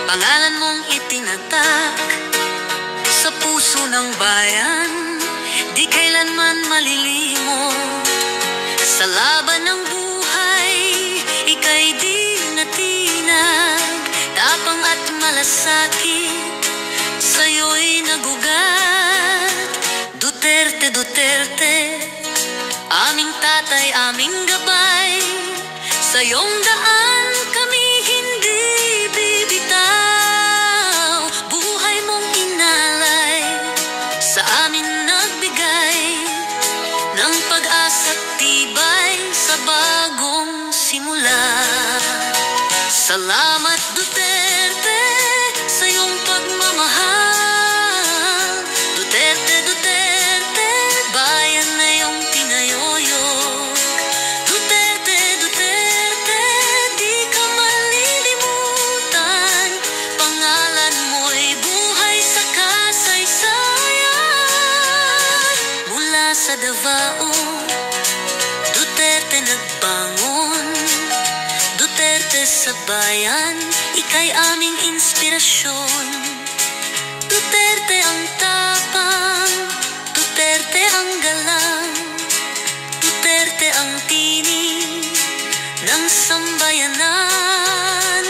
Pangalan mong itinatak sa puso ng bayan, di kailanman malilimo. Sa laban ng buhay, ika'y di natinag. Tapang at malasakit, sa'yo'y nagugat. Duterte, Duterte, aming tatay, aming gabay. Sa iyong daan kami hindi bibitaw. Buhay mong inalay, sa amin nagbigay ng pag-asa't tibay sa bagong simula. Salamat Duterte sa iyong pagmamahal. Duterte, Duterte, bayan na iyong tinayuyok. Duterte, Duterte, di ka malilimutan. Pangalan mo'y buhay sa kasaysayan. Mula sa Davao, Duterte nagbangon. Duterte sa bayan, ika'y aming inspirasyon. Duterte ang tapang, Duterte ang galang, Duterte ang tinig ng sambayanan.